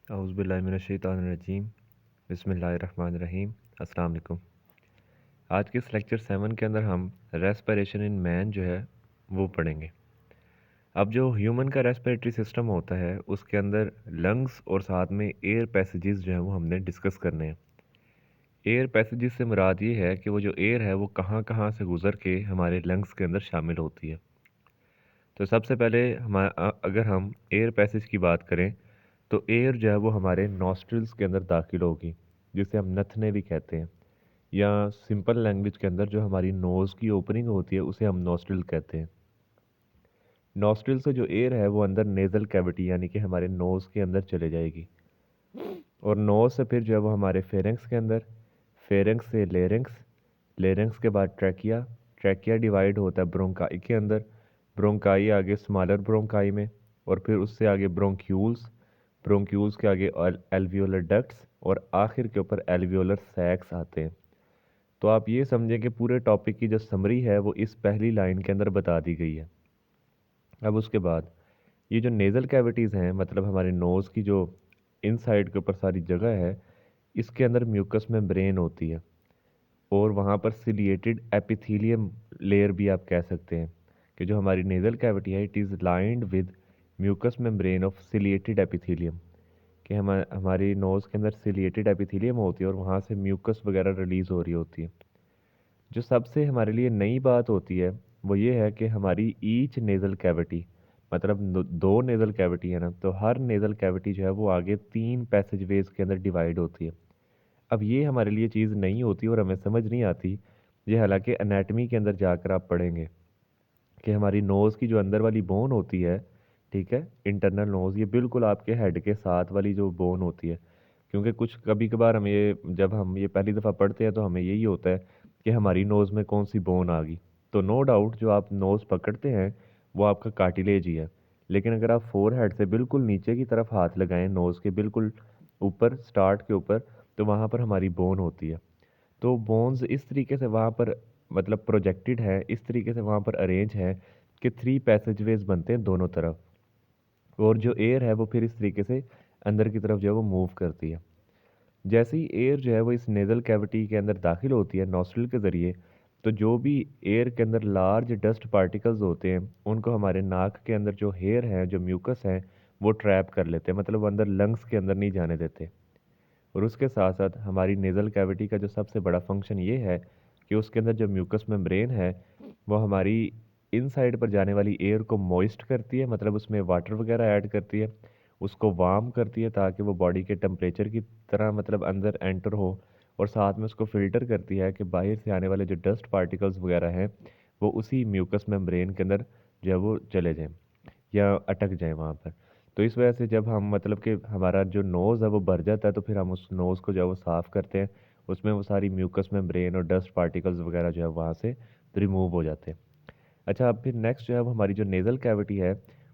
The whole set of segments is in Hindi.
औज़ुबिल्लाहिमिनश्शैतानिर्रजीम बिस्मिल्लाहिर्रहमानिर्रहीम अस्सलाम वालेकुम। आज के इस लेक्चर 7 के अंदर हम रेस्पिरेशन इन मैन जो है वो पढ़ेंगे। अब जो ह्यूमन का रेस्पिरेटरी सिस्टम होता है उसके अंदर लंग्स और साथ में एयर पैसेजेस जो हैं वो हमने डिस्कस करने हैं। एयर पैसेजेस से मुराद ये है कि वो जो एयर है वो कहाँ कहाँ से गुज़र के हमारे लंग्स के अंदर शामिल होती है। तो सबसे पहले अगर हम एयर पैसेज की बात करें तो एयर जो है वो हमारे नॉस्ट्रिल्स के अंदर दाखिल होगी, जिसे हम नथने भी कहते हैं, या सिंपल लैंग्वेज के अंदर जो हमारी नोज़ की ओपनिंग होती है उसे हम नॉस्ट्रिल कहते हैं। नॉस्ट्रिल से जो एयर है वो अंदर नेज़ल कैविटी यानी कि हमारे नोज़ के अंदर चले जाएगी, और नोज़ से फिर जो है वो हमारे फेरेंक्स के अंदर, फेरेंक्स से लेरेंक्स, लेरेंक्स के बाद ट्रैकिया, ट्रैकिया डिवाइड होता है ब्रोंकाई के अंदर, ब्रोंकाई आगे स्मॉलर ब्रोंकाई में, और फिर उससे आगे ब्रोंक्यूल्स, ब्रोंक्यूल्स के आगे एल्वियोलर डक्ट्स, और आखिर के ऊपर एल्वियोलर सैक्स आते हैं। तो आप ये समझें कि पूरे टॉपिक की जो समरी है वो इस पहली लाइन के अंदर बता दी गई है। अब उसके बाद ये जो नेज़ल कैविटीज़ हैं, मतलब हमारे नोज़ की जो इनसाइड के ऊपर सारी जगह है, इसके अंदर म्यूकस मेम्ब्रेन होती है, और वहाँ पर सिलिएटेड एपिथेलियम लेयर भी आप कह सकते हैं कि जो हमारी नेज़ल कैविटी है it is lined with mucus membrane of ciliated epithelium, कि हमारी नोज़ के अंदर सिलिएटेड एपिथेलियम होती है और वहाँ से म्यूकस वगैरह रिलीज़ हो रही होती है। जो सबसे हमारे लिए नई बात होती है वो ये है कि हमारी ईच नेज़ल कैविटी, मतलब दो नेज़ल कैविटी है ना, तो हर नेज़ल कैविटी जो है वो आगे 3 पैसेजवेज के अंदर डिवाइड होती है। अब ये हमारे लिए चीज़ नहीं होती और हमें समझ नहीं आती, ये हालांकि एनाटमी के अंदर जाकर आप पढ़ेंगे कि हमारी नोज़ की जो अंदर वाली बोन होती है, ठीक है, इंटरनल नोज़, ये बिल्कुल आपके हेड के साथ वाली जो बोन होती है। क्योंकि कुछ कभी कभार हम ये जब हम ये पहली दफ़ा पढ़ते हैं तो हमें यही होता है कि हमारी नोज़ में कौन सी बोन आ गई। तो नो डाउट जो आप नोज़ पकड़ते हैं वो आपका कार्टिलेज ही है, लेकिन अगर आप फोर हेड से बिल्कुल नीचे की तरफ हाथ लगाएं, नोज़ के बिल्कुल ऊपर, स्टार्ट के ऊपर, तो वहाँ पर हमारी बोन होती है। तो बोन्स इस तरीके से वहाँ पर मतलब प्रोजेक्टेड है, इस तरीके से वहाँ पर अरेंज है कि 3 पैसेजवेज बनते हैं दोनों तरफ, और जो एयर है वो फिर इस तरीके से अंदर की तरफ जो है वो मूव करती है। जैसे ही एयर जो है वो इस नेज़ल कैविटी के अंदर दाखिल होती है नॉस्ट्रिल के ज़रिए, तो जो भी एयर के अंदर लार्ज डस्ट पार्टिकल्स होते हैं उनको हमारे नाक के अंदर जो हेयर है, जो म्यूकस है, वो ट्रैप कर लेते हैं, मतलब वो अंदर लंग्स के अंदर नहीं जाने देते। और उसके साथ साथ हमारी नेज़ल कैविटी का जो सबसे बड़ा फंक्शन ये है कि उसके अंदर जो म्यूकस मेम्ब्रेन है वो हमारी इनसाइड पर जाने वाली एयर को मॉइस्ट करती है, मतलब उसमें वाटर वगैरह ऐड करती है, उसको वार्म करती है ताकि वो बॉडी के टेम्परेचर की तरह मतलब अंदर एंटर हो, और साथ में उसको फ़िल्टर करती है कि बाहर से आने वाले जो डस्ट पार्टिकल्स वगैरह हैं वो उसी म्यूकस मेम्ब्रेन के अंदर जो है वो चले जाएं या अटक जाएं वहाँ पर। तो इस वजह से जब हम मतलब कि हमारा जो नोज़ है वो भर जाता है तो फिर हम उस नोज़ को जो है वो साफ़ करते हैं, उसमें वो सारी म्यूकस मेम्ब्रेन और डस्ट पार्टिकल्स वगैरह जो है वहाँ से रिमूव हो जाते हैं। अच्छा, अब फिर नेक्स्ट जो है वो हमारी जो नेज़ल कैविटी है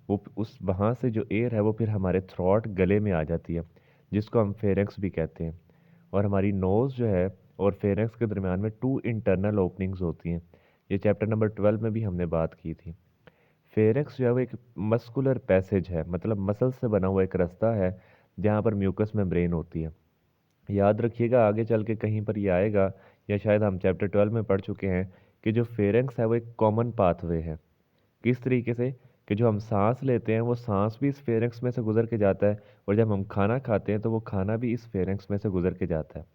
वो उस वहाँ से जो एयर है वो फिर हमारे थ्रॉट, गले में आ जाती है, जिसको हम फेरेंक्स भी कहते हैं। और हमारी नोज़ जो है और फेरेंक्स के दरमियान में 2 इंटरनल ओपनिंग्स होती हैं। ये चैप्टर नंबर 12 में भी हमने बात की थी। फेरेंक्स जो है वो एक मस्कुलर पैसेज है, मतलब मसल से बना हुआ एक रास्ता है जहाँ पर म्यूकस मेम्ब्रेन होती है। याद रखिएगा आगे चल के कहीं पर ये आएगा, या शायद हम चैप्टर 12 में पढ़ चुके हैं कि जो फेरेंक्स है वो एक कॉमन पाथवे है। किस तरीके से कि जो हम सांस लेते हैं वो सांस भी इस फेरेंक्स में से गुजर के जाता है, और जब हम खाना खाते हैं तो वो खाना भी इस फेरेंक्स में से गुजर के जाता है।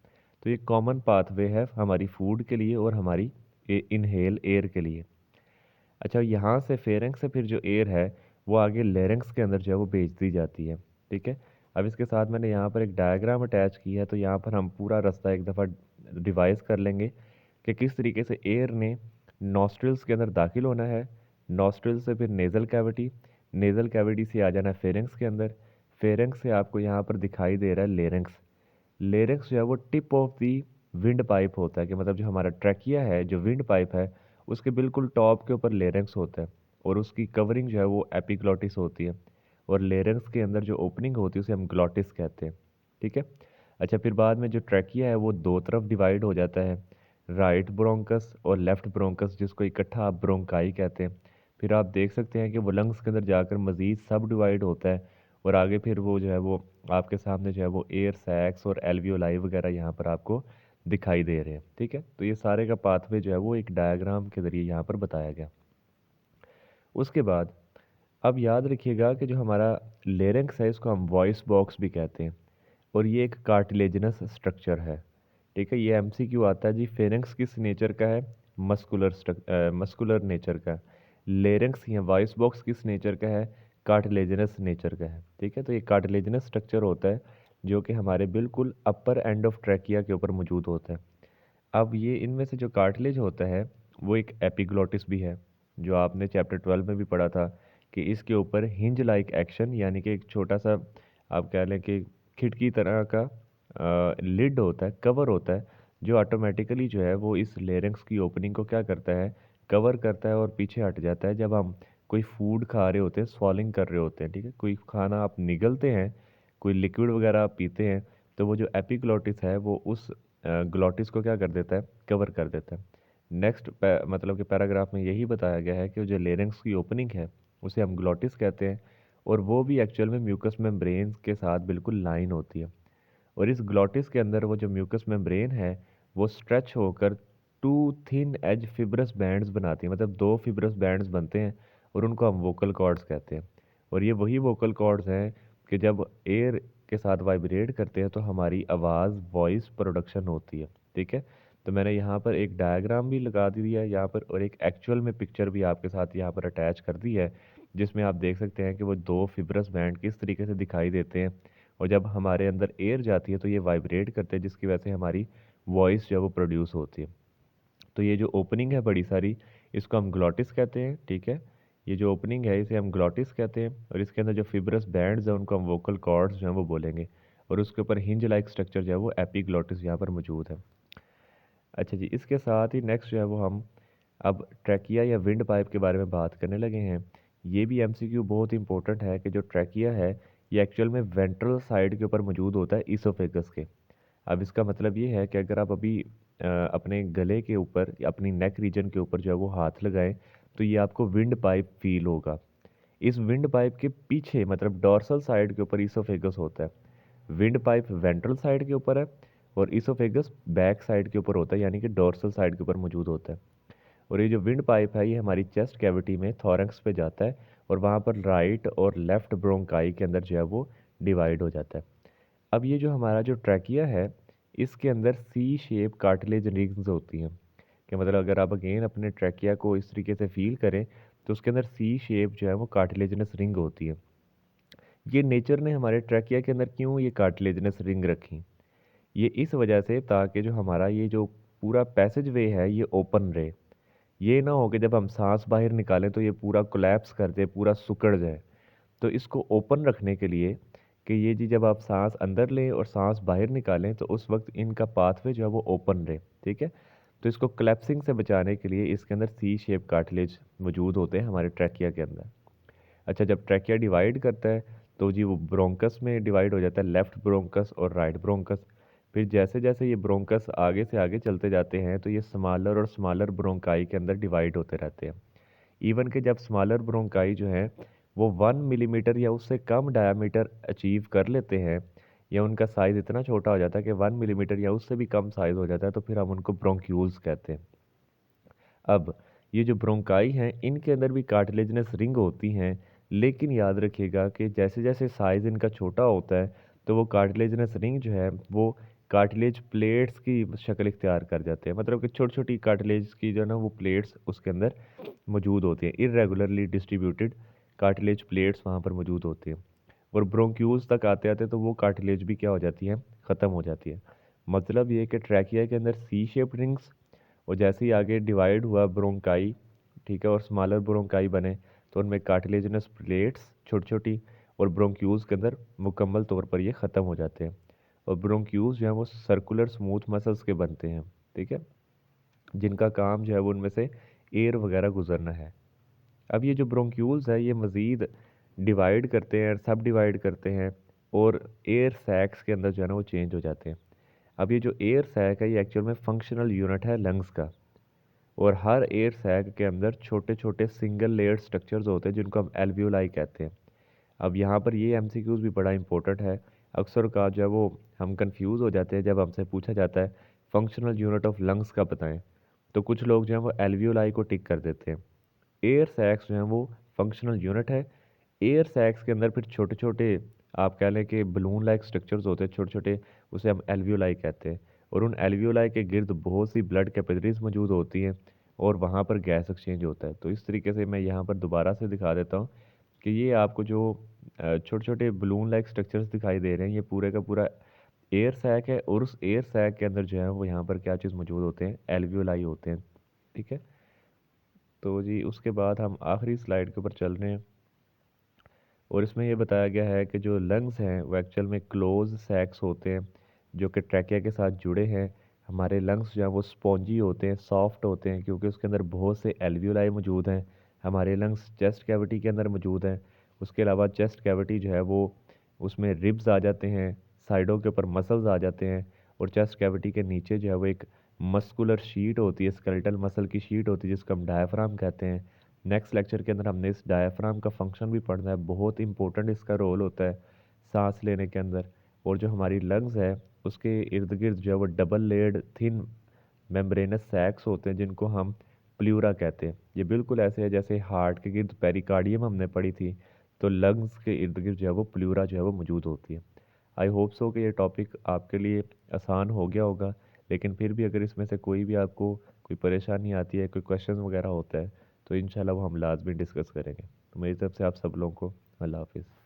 तो ये कॉमन पाथवे है हमारी फूड के लिए और हमारी इनहेल एयर के लिए। अच्छा, यहाँ से फेरेंक्स से फिर जो एयर है वो आगे लेरेंक्स के अंदर जो है वो भेज दी जाती है। ठीक है, अब इसके साथ मैंने यहाँ पर एक डायग्राम अटैच की है, तो यहाँ पर हम पूरा रास्ता एक दफ़ा रिवाइज कर लेंगे कि किस तरीके से एयर ने नॉस्ट्रिल्स के अंदर दाखिल होना है, नॉस्ट्रिल से फिर नेज़ल कैविटी, नेज़ल कैविटी से आ जाना है फेरेंक्स के अंदर, फेरेंक्स से आपको यहाँ पर दिखाई दे रहा है लेरेंक्स। लेरेक्स जो है वो tip of the wind pipe होता है, कि मतलब जो हमारा ट्रैकिया है, जो विंड पाइप है, उसके बिल्कुल टॉप के ऊपर लेरेंक्स होता है, और उसकी कवरिंग जो है वो एपिग्लॉटिस होती है, और लेरेंक्स के अंदर जो ओपनिंग होती है उसे हम ग्लॉटिस कहते हैं। ठीक है। अच्छा, फिर बाद में जो ट्रैकिया है वो दो तरफ डिवाइड हो जाता है, राइट ब्रोंकस और लेफ्ट ब्रोंकस, जिसको इकट्ठा आप ब्रोंकाई कहते हैं। फिर आप देख सकते हैं कि वो लंग्स के अंदर जाकर मज़ीद सब डिवाइड होता है, और आगे फिर वो जो है वो आपके सामने जो है वो एयर सैक्स और एल्वियोलाई वगैरह यहाँ पर आपको दिखाई दे रहे हैं। ठीक है, तो ये सारे का पाथवे जो है वो एक डायग्राम के ज़रिए यहाँ पर बताया गया। उसके बाद अब याद रखिएगा कि जो हमारा लेरिंक्स है इसको हम वॉइस बॉक्स भी कहते हैं, और ये एक कार्टिलेजिनस स्ट्रक्चर है। ठीक है, ये एमसीक्यू आता है जी, फेरिंक्स किस नेचर का है? मस्कुलर नेचर का। लेरिंक्स या वॉइस बॉक्स किस नेचर का है? कार्टिलेजिनस नेचर का है। ठीक है, तो ये कार्टिलेजिनस स्ट्रक्चर होता है जो कि हमारे बिल्कुल अपर एंड ऑफ ट्रैकिया के ऊपर मौजूद होता है। अब ये इनमें से जो कार्टिलेज होता है वो एक एपिग्लोटिस भी है, जो आपने चैप्टर 12 में भी पढ़ा था कि इसके ऊपर हिंज लाइक एक्शन, यानी कि एक छोटा सा आप कह लें कि खिड़की तरह का लिड होता है, कवर होता है, जो ऑटोमेटिकली जो है वो इस लेरिंक्स की ओपनिंग को क्या करता है, कवर करता है और पीछे हट जाता है जब हम कोई फूड खा रहे होते हैं, स्वॉलिंग कर रहे होते हैं। ठीक है, कोई खाना आप निगलते हैं, कोई लिक्विड वगैरह आप पीते हैं, तो वो जो एपिग्लोटिस है वो उस ग्लोटिस को क्या कर देता है, कवर कर देता है। नेक्स्ट मतलब कि पैराग्राफ में यही बताया गया है कि जो लेरिंक्स की ओपनिंग है उसे हम ग्लोटिस कहते हैं, और वो भी एक्चुअल में म्यूकस मेम्ब्रेन के साथ बिल्कुल लाइन होती है। और इस ग्लोटिस के अंदर वो जो म्यूकस मेम्ब्रेन है वो स्ट्रेच होकर to thin as fibrous bands बनाती है, मतलब दो फिब्रस बैंड्स बनते हैं, और उनको हम वोकल कॉर्ड्स कहते हैं। और ये वही वोकल कॉर्ड्स हैं कि जब एयर के साथ वाइब्रेट करते हैं तो हमारी आवाज़ वॉइस प्रोडक्शन होती है। ठीक है, तो मैंने यहाँ पर एक डायग्राम भी लगा दिया है यहाँ पर, और एक एक्चुअल में पिक्चर भी आपके साथ यहाँ पर अटैच कर दी है, जिसमें आप देख सकते हैं कि वो दो फिब्रस बैंड किस तरीके से दिखाई देते हैं, और जब हमारे अंदर एयर जाती है तो ये वाइब्रेट करते हैं, जिसकी वजह से हमारी वॉइस जो है वो प्रोड्यूस होती है। तो ये जो ओपनिंग है बड़ी सारी, इसको हम ग्लॉटिस कहते हैं। ठीक है, ये जो ओपनिंग है इसे हम ग्लॉटिस कहते हैं, और इसके अंदर जो फिब्रस बैंड्स हैं उनको हम वोकल कॉर्ड्स जो हैं वो बोलेंगे, और उसके ऊपर हिंज लाइक स्ट्रक्चर जो है वो एपीग्लॉटिस यहाँ पर मौजूद है। अच्छा जी, इसके साथ ही नेक्स्ट जो है वो हम अब ट्रैकिया या विंड पाइप के बारे में बात करने लगे हैं। ये भी एमसीक्यू बहुत इंपॉर्टेंट है कि जो ट्रैकिया है ये एक्चुअल में वेंट्रल साइड के ऊपर मौजूद होता है ईसोफेगस के। अब इसका मतलब ये है कि अगर आप अभी अपने गले के ऊपर या अपनी नेक रीजन के ऊपर जो है वो हाथ लगाएं तो ये आपको विंड पाइप फील होगा। इस विंड पाइप के पीछे मतलब डॉर्सल साइड के ऊपर ईसोफेगस होता है। विंड पाइप वेंट्रल साइड के ऊपर है और ईसोफेगस बैक साइड के ऊपर होता है, यानी कि डॉर्सल साइड के ऊपर मौजूद होता है। और ये जो विंड पाइप है ये हमारी चेस्ट कैविटी में थॉरैक्स पे जाता है, और वहाँ पर राइट और लेफ्ट ब्रोंकाई के अंदर जो है वो डिवाइड हो जाता है। अब ये जो हमारा जो ट्रैकिया है इसके अंदर सी शेप कार्टिलेज रिंग्स होती हैं, कि मतलब अगर आप अगेन अपने ट्रैकिया को इस तरीके से फील करें तो उसके अंदर सी शेप जो है वो कार्टिलेजनस रिंग होती है। ये नेचर ने हमारे ट्रैकिया के अंदर क्यों ये कार्टिलेजनस रिंग रखी? ये इस वजह से ताकि जो हमारा ये जो पूरा पैसेज वे है ये ओपन रहे। ये ना हो कि जब हम सांस बाहर निकालें तो ये पूरा कोलैप्स कर जाए, पूरा सिकुड़ जाए। तो इसको ओपन रखने के लिए कि ये जी जब आप सांस अंदर लें और सांस बाहर निकालें तो उस वक्त इनका पाथवे जो है वो ओपन रहे। ठीक है, तो इसको कोलैप्सिंग से बचाने के लिए इसके अंदर सी शेप कार्टिलेज मौजूद होते हैं हमारे ट्रैकिया के अंदर। अच्छा, जब ट्रैकिया डिवाइड करता है तो जी वो ब्रोंकस में डिवाइड हो जाता है, लेफ्ट ब्रोंकस और राइट ब्रोंकस। फिर जैसे जैसे ये ब्रोंकस आगे से आगे चलते जाते हैं तो ये स्मॉलर और स्मॉलर ब्रोंकाई के अंदर डिवाइड होते रहते हैं। इवन कि जब स्मॉलर ब्रोंकाई जो है वो 1 मिलीमीटर या उससे कम डायामीटर अचीव कर लेते हैं, या उनका साइज़ इतना छोटा हो जाता है कि 1 मिलीमीटर या उससे भी कम साइज़ हो जाता है, तो फिर हम उनको ब्रोंक्यूल्स कहते हैं। अब ये जो ब्रोंकाई हैं इनके अंदर भी कार्टिलेजिनस रिंग होती हैं, लेकिन याद रखिएगा कि जैसे जैसे साइज़ इनका छोटा होता है तो वो कार्टिलेजिनस रिंग जो है वो कार्टिलेज प्लेट्स की शक्ल इख्तियार कर जाते हैं, मतलब कि छोटी छोटी कार्टिलेज की जो है ना वो प्लेट्स उसके अंदर मौजूद होती हैं, इरेगुलरली डिस्ट्रीब्यूटेड कार्टिलेज प्लेट्स वहाँ पर मौजूद होती हैं। और ब्रोंक्यूल्स तक आते आते तो वो कार्टिलेज भी क्या हो जाती है, ख़त्म हो जाती है। मतलब ये कि ट्रैकिया के अंदर सी शेप रिंग्स, और जैसे ही आगे डिवाइड हुआ ब्रोंकाई, ठीक है, और स्मॉलर ब्रोंकाई बने तो उनमें कार्टिलेजिनस प्लेट्स छोटी छोटी, और ब्रोंक्यूल्स के अंदर मुकम्मल तौर पर ये ख़त्म हो जाते हैं। और ब्रोंक्यूल्स जो है वो सर्कुलर स्मूथ मसल्स के बनते हैं। ठीक है, जिनका काम जो है वो उनमें से एयर वगैरह गुजरना है। अब ये जो ब्रोंक्यूल्स है ये मज़ीद डिवाइड करते हैं, सब डिवाइड करते हैं, और एयर सैक्स के अंदर जो है ना वो चेंज हो जाते हैं। अब ये जो एयर सैक है ये एक्चुअल में फंक्शनल यूनिट है लंग्स का, और हर एयर सैक के अंदर छोटे छोटे सिंगल लेयर स्ट्रक्चर्स होते हैं जिनको हम एल्वियोलाई कहते हैं। अब यहाँ पर ये एमसीक्यूज़ भी बड़ा इंपॉर्टेंट है। अक्सर का जो है वो हम कंफ्यूज हो जाते हैं जब हमसे पूछा जाता है फंक्शनल यूनिट ऑफ लंग्स का बताएं। तो कुछ लोग जो है वो एल्वियोलाई को टिक कर देते हैं। एयर सैक्स जो है वो फंक्शनल यूनिट है। एयर सैक्स के अंदर फिर छोटे छोटे, आप कह लें कि बलून लाइक स्ट्रक्चर्स होते हैं छोटे छोटे, उसे हम एल्वियोलाई कहते हैं। और उन एल्वियोलाई के गिर्द बहुत सी ब्लड कैपिलरीज मौजूद होती हैं और वहाँ पर गैस एक्सचेंज होता है। तो इस तरीके से मैं यहाँ पर दोबारा से दिखा देता हूँ कि ये आपको जो छोटे छोटे बलून लाइक स्ट्रक्चर्स दिखाई दे रहे हैं, ये पूरे का पूरा एयर सैक है। और उस एयर सैक के अंदर जो है वो यहाँ पर क्या चीज़ मौजूद होते हैं, एल्वियोलाई होते हैं। ठीक है। तो जी उसके बाद हम आखिरी स्लाइड के ऊपर चल रहे हैं और इसमें ये बताया गया है कि जो लंग्स हैं वो एक्चुअल में क्लोज सैक्स होते हैं जो कि ट्रैकिया के साथ जुड़े हैं। हमारे लंग्स जो हैं वो स्पॉन्जी होते हैं, सॉफ्ट होते हैं, क्योंकि उसके अंदर बहुत से एल्वियोलाई मौजूद हैं। हमारे लंग्स चेस्ट कैविटी के अंदर मौजूद हैं। उसके अलावा चेस्ट कैविटी जो है वो, उसमें रिब्स आ जाते हैं, साइडों के ऊपर मसल्स आ जाते हैं। और चेस्ट कैविटी के नीचे जो है वो एक मस्कुलर शीट होती है, स्केलेटल मसल की शीट होती है जिसको हम डायफ्राम कहते हैं। नेक्स्ट लेक्चर के अंदर हमने इस डायफ्राम का फंक्शन भी पढ़ना है, बहुत इंपॉर्टेंट इसका रोल होता है सांस लेने के अंदर। और जो हमारी लंग्स है उसके इर्द गिर्द जो है वो डबल लेयर्ड थिन मेम्ब्रेनस सैक्स होते हैं जिनको हम प्लूरा कहते हैं। ये बिल्कुल ऐसे है जैसे हार्ट के गिर्द पेरिकार्डियम हमने पढ़ी थी, तो लंग्स के इर्द गिर्द जो है वो प्लूरा जो है वो मौजूद होती है। आई होप सो कि ये टॉपिक आपके लिए आसान हो गया होगा। लेकिन फिर भी अगर इसमें से कोई भी आपको कोई परेशानी आती है, कोई क्वेश्चन वगैरह होता है, तो इंशाल्लाह वो हम लाजमी डिस्कस करेंगे। तो मेरी तरफ से आप सब लोगों को अल्लाह हाफिज़।